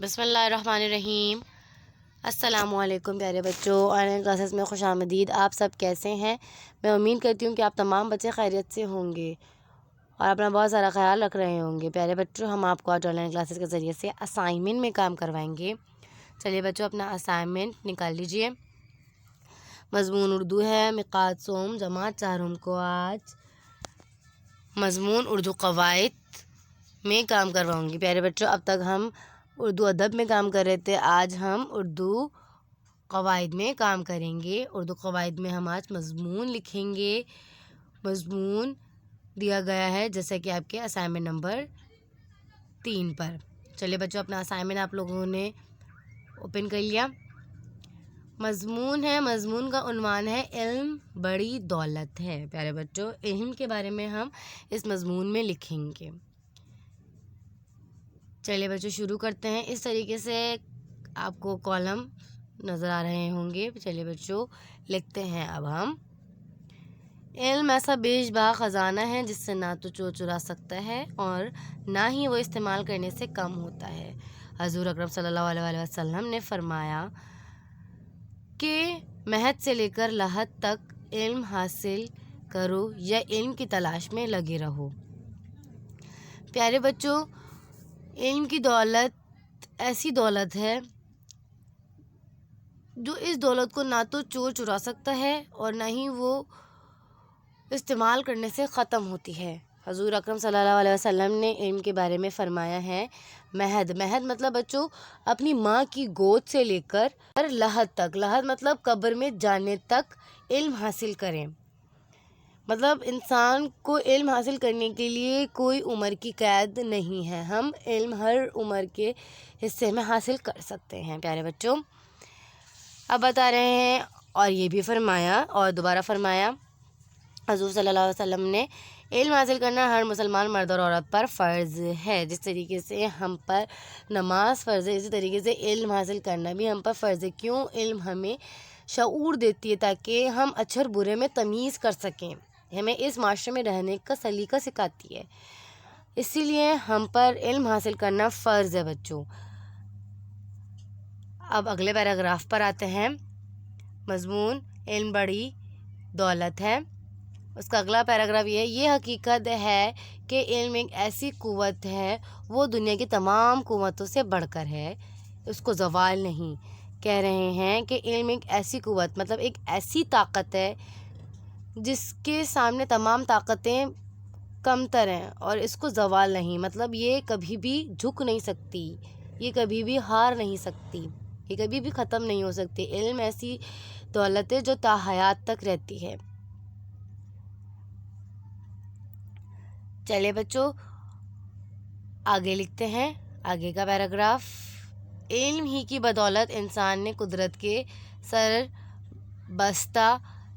بسم اللہ الرحمن الرحیم۔ السلام علیکم پیارے بچوں، آن لائن کلاسز میں خوش آمدید۔ آپ سب کیسے ہیں؟ میں امید کرتی ہوں کہ آپ تمام بچے خیریت سے ہوں گے اور اپنا بہت سارا خیال رکھ رہے ہوں گے۔ پیارے بچوں، ہم آپ کو آج آن لائن کلاسز کے ذریعے سے اسائنمنٹ میں کام کروائیں گے۔ چلیے بچوں، اپنا اسائنمنٹ نکال لیجئے۔ مضمون اردو ہے، مقاد سوم جماعت چہارم کو آج مضمون اردو قواعد میں کام کرواؤں گی۔ پیارے بچوں، اب تک ہم اردو ادب میں کام کر رہے تھے، آج ہم اردو قواعد میں کام کریں گے۔ اردو قواعد میں ہم آج مضمون لکھیں گے۔ مضمون دیا گیا ہے جیسا کہ آپ کے اسائنمنٹ نمبر 3 پر۔ چلیے بچوں، اپنا اسائنمنٹ آپ لوگوں نے اوپن کر لیا۔ مضمون ہے، مضمون کا عنوان ہے علم بڑی دولت ہے۔ پیارے بچوں، علم کے بارے میں ہم اس مضمون میں لکھیں گے۔ چلیے بچوں شروع کرتے ہیں۔ اس طریقے سے آپ کو کالم نظر آ رہے ہوں گے۔ چلیے بچوں لکھتے ہیں اب ہم۔ علم ایسا بیش بہا خزانہ ہے جس سے نہ تو چور چرا سکتا ہے اور نہ ہی وہ استعمال کرنے سے کم ہوتا ہے۔ حضور اکرم صلی اللہ علیہ وسلم نے فرمایا کہ مہد سے لے کر لحد تک علم حاصل کرو یا علم کی تلاش میں لگے رہو۔ پیارے بچوں، علم کی دولت ایسی دولت ہے جو اس دولت کو نہ تو چور چرا سکتا ہے اور نہ ہی وہ استعمال کرنے سے ختم ہوتی ہے۔ حضور اکرم صلی اللہ علیہ وسلم نے علم کے بارے میں فرمایا ہے مہد مطلب بچوں اپنی ماں کی گود سے لے کر لحد تک، لحد مطلب قبر میں جانے تک علم حاصل کریں۔ مطلب انسان کو علم حاصل کرنے کے لیے کوئی عمر کی قید نہیں ہے، ہم علم ہر عمر کے حصے میں حاصل کر سکتے ہیں۔ پیارے بچوں، اب بتا رہے ہیں اور یہ بھی فرمایا اور دوبارہ فرمایا حضور صلی اللہ علیہ وسلم نے علم حاصل کرنا ہر مسلمان مرد اور عورت پر فرض ہے۔ جس طریقے سے ہم پر نماز فرض ہے، اسی طریقے سے علم حاصل کرنا بھی ہم پر فرض ہے۔ کیوں؟ علم ہمیں شعور دیتی ہے تاکہ ہم اچھے اور برے میں تمیز کر سکیں، ہمیں اس معاشرے میں رہنے کا سلیقہ سکھاتی ہے، اسی لیے ہم پر علم حاصل کرنا فرض ہے بچوں۔ اب اگلے پیراگراف پر آتے ہیں۔ مضمون علم بڑی دولت ہے، اس کا اگلا پیراگراف یہ حقیقت ہے کہ علم ایک ایسی قوت ہے، وہ دنیا کی تمام قوتوں سے بڑھ کر ہے، اس کو زوال نہیں۔ کہہ رہے ہیں کہ علم ایک ایسی قوت مطلب ایک ایسی طاقت ہے جس کے سامنے تمام طاقتیں کمتر ہیں اور اس کو زوال نہیں، مطلب یہ کبھی بھی جھک نہیں سکتی، یہ کبھی بھی ہار نہیں سکتی، یہ کبھی بھی ختم نہیں ہو سکتی۔ علم ایسی دولت ہے جو تا حیات تک رہتی ہے۔ چلے بچوں آگے لکھتے ہیں آگے کا پیراگراف۔ علم ہی کی بدولت انسان نے قدرت کے سر بستہ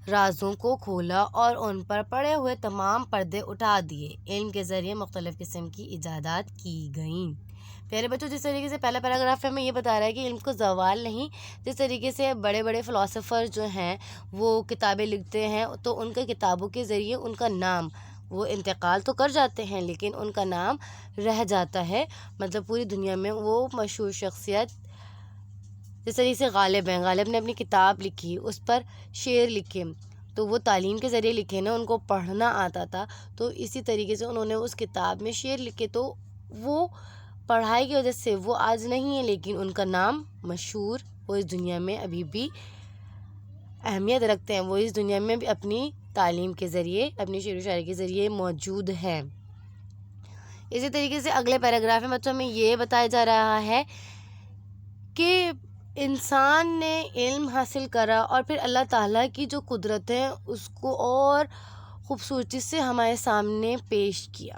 رازوں کو کھولا اور ان پر پڑے ہوئے تمام پردے اٹھا دیے۔ علم کے ذریعے مختلف قسم کی ایجادات کی گئیں۔ پیارے بچوں، جس طریقے سے پہلا پیراگراف ہمیں یہ بتا رہا ہے کہ علم کو زوال نہیں، جس طریقے سے بڑے بڑے فلاسفر جو ہیں وہ کتابیں لکھتے ہیں تو ان کے کتابوں کے ذریعے ان کا نام وہ انتقال تو کر جاتے ہیں لیکن ان کا نام رہ جاتا ہے، مطلب پوری دنیا میں وہ مشہور شخصیت۔ جس طریقے سے غالب ہیں، غالب نے اپنی کتاب لکھی، اس پر شعر لکھے تو وہ تعلیم کے ذریعے لکھے نا، ان کو پڑھنا آتا تھا تو اسی طریقے سے انہوں نے اس کتاب میں شعر لکھے تو وہ پڑھائی کی وجہ سے وہ آج نہیں ہے لیکن ان کا نام مشہور، وہ اس دنیا میں ابھی بھی اہمیت رکھتے ہیں، وہ اس دنیا میں بھی اپنی تعلیم کے ذریعے اپنی شعر و شاعری کے ذریعے موجود ہے۔ اسی طریقے سے اگلے پیراگراف میں بچوں میں یہ بتایا جا رہا ہے کہ انسان نے علم حاصل کرا اور پھر اللہ تعالیٰ کی جو قدرت ہے اس کو اور خوبصورتی سے ہمارے سامنے پیش کیا،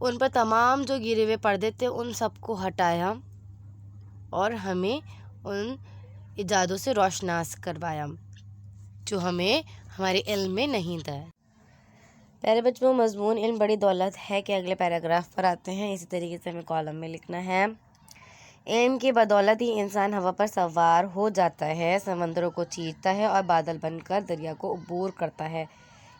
ان پر تمام جو گرے ہوئے پردے تھے ان سب کو ہٹایا اور ہمیں ان ایجادوں سے روشناس کروایا جو ہمیں ہمارے علم میں نہیں تھا۔ پیارے بچوں، مضمون علم بڑی دولت ہے کہ اگلے پیراگراف پر آتے ہیں۔ اسی طریقے سے ہمیں کالم میں لکھنا ہے۔ علم کی بدولت ہی انسان ہوا پر سوار ہو جاتا ہے، سمندروں کو چیرتا ہے اور بادل بن کر دریا کو عبور کرتا ہے۔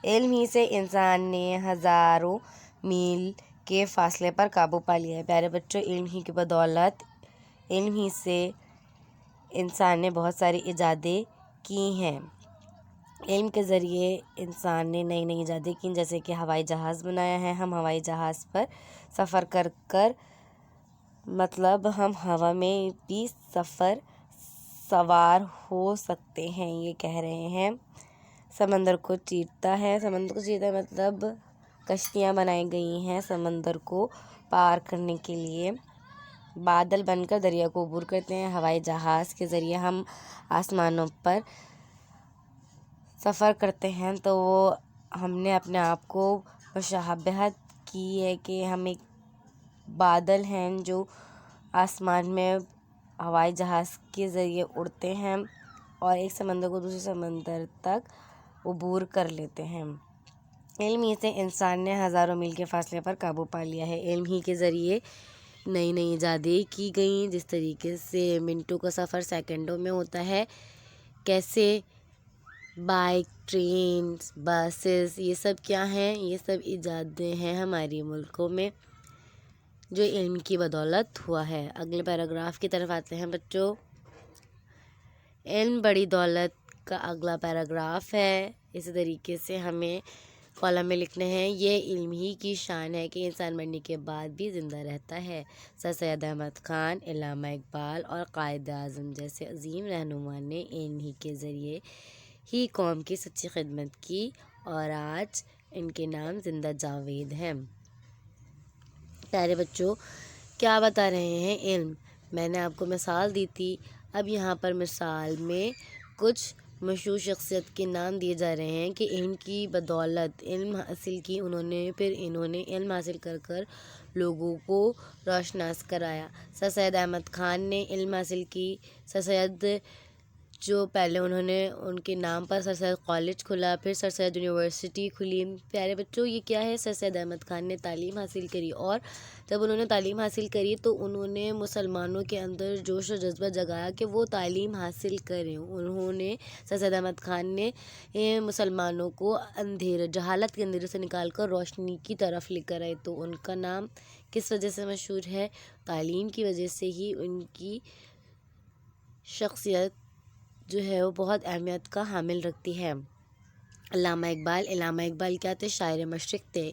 علم ہی سے انسان نے ہزاروں میل کے فاصلے پر قابو پا لیا ہے۔ پیارے بچوں، علم ہی کی بدولت، علم ہی سے انسان نے بہت ساری ایجادیں کی ہیں۔ علم کے ذریعے انسان نے نئی نئی ایجادیں کی، جیسے کہ ہوائی جہاز بنایا ہے۔ ہم ہوائی جہاز پر سفر کر مطلب ہم ہوا میں بھی سوار ہو سکتے ہیں، یہ کہہ رہے ہیں۔ سمندر کو چیرتا ہے، مطلب کشتیاں بنائی گئی ہیں سمندر کو پار کرنے کے لیے۔ بادل بن کر دریا کو عبور کرتے ہیں۔ ہوائی جہاز کے ذریعے ہم آسمانوں پر سفر کرتے ہیں، تو وہ ہم نے اپنے آپ کو مشابہت کی ہے کہ ہم ایک بادل ہیں جو آسمان میں ہوائی جہاز کے ذریعے اڑتے ہیں اور ایک سمندر کو دوسرے سمندر تک عبور کر لیتے ہیں۔ علم ہی سے انسان نے ہزاروں میل کے فاصلے پر قابو پا لیا ہے۔ علم ہی کے ذریعے نئی نئی ایجادیں کی گئیں، جس طریقے سے منٹوں کا سفر سیکنڈوں میں ہوتا ہے، کیسے بائک، ٹرین، بسز، یہ سب کیا ہیں؟ یہ سب ایجادیں ہیں ہمارے ملکوں میں، جو علم کی بدولت ہوا ہے۔ اگلے پیراگراف کی طرف آتے ہیں بچوں۔ علم بڑی دولت کا اگلا پیراگراف ہے۔ اسی طریقے سے ہمیں کالم میں لکھنے ہیں، یہ علم ہی کی شان ہے کہ انسان مرنے کے بعد بھی زندہ رہتا ہے۔ سر سید احمد خان، علامہ اقبال اور قائد اعظم جیسے عظیم رہنما نے علم ہی کے ذریعے ہی قوم کی سچی خدمت کی اور آج ان کے نام زندہ جاوید ہیں۔ پیارے بچوں، کیا بتا رہے ہیں؟ علم، میں نے آپ کو مثال دی تھی، اب یہاں پر مثال میں کچھ مشہور شخصیت کے نام دیے جا رہے ہیں کہ علم کی بدولت علم حاصل کی پھر انہوں نے علم حاصل کر لوگوں کو روشناس کرایا۔ سر سید احمد خان نے علم حاصل کی، سر سید جو پہلے انہوں نے ان کے نام پر سر سید کالج کھلا، پھر سر سید یونیورسٹی کھلی۔ پیارے بچوں، یہ کیا ہے؟ سر سید احمد خان نے تعلیم حاصل کری، اور جب انہوں نے تعلیم حاصل کری تو انہوں نے مسلمانوں کے اندر جوش و جذبہ جگایا کہ وہ تعلیم حاصل کریں۔ سر سید احمد خان نے مسلمانوں کو جہالت کے اندھیرے سے نکال کر روشنی کی طرف لے کر آئے، تو ان کا نام کس وجہ سے مشہور ہے؟ تعلیم کی وجہ سے ہی ان کی شخصیت جو ہے وہ بہت اہمیت کا حامل رکھتی ہے۔ علامہ اقبال کیا تھے؟ شاعر مشرق تھے۔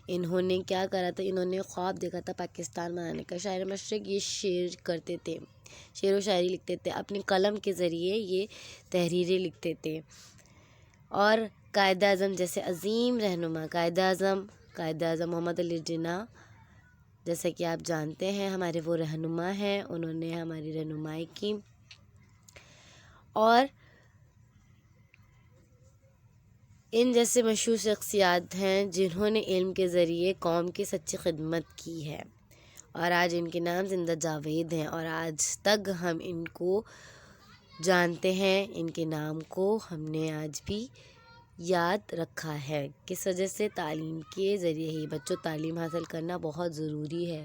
انہوں نے کیا کرا تھا؟ انہوں نے خواب دیکھا تھا پاکستان بنانے کا۔ شاعر مشرق یہ شعر کرتے تھے، شعر و شاعری لکھتے تھے، اپنی قلم کے ذریعے یہ تحریریں لکھتے تھے۔ اور قائد اعظم جیسے عظیم رہنما، قائد اعظم محمد علی جناح، جیسا کہ آپ جانتے ہیں ہمارے وہ رہنما ہیں، انہوں نے ہماری رہنمائی کی، اور ان جیسے مشہور شخصیات ہیں جنہوں نے علم کے ذریعے قوم کی سچی خدمت کی ہے، اور آج ان کے نام زندہ جاوید ہیں، اور آج تک ہم ان کو جانتے ہیں، ان کے نام کو ہم نے آج بھی یاد رکھا ہے۔ کس وجہ سے؟ تعلیم کے ذریعے ہی۔ بچوں، تعلیم حاصل کرنا بہت ضروری ہے۔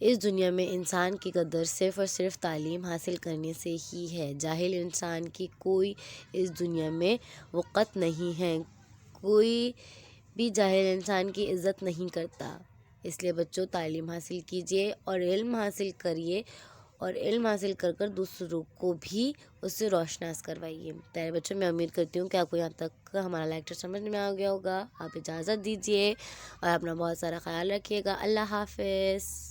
اس دنیا میں انسان کی قدر صرف اور صرف تعلیم حاصل کرنے سے ہی ہے۔ جاہل انسان کی کوئی اس دنیا میں وقت نہیں ہے، کوئی بھی جاہل انسان کی عزت نہیں کرتا۔ اس لیے بچوں، تعلیم حاصل کیجیے اور علم حاصل کریے، اور علم حاصل کر دوسروں کو بھی اس سے روشناس کروائیے۔ پیارے بچوں، میں امید کرتی ہوں کہ آپ کو یہاں تک ہمارا لیکچر سمجھ میں آ گیا ہوگا۔ آپ اجازت دیجیے اور اپنا بہت سارا خیال رکھیے گا۔ اللہ حافظ۔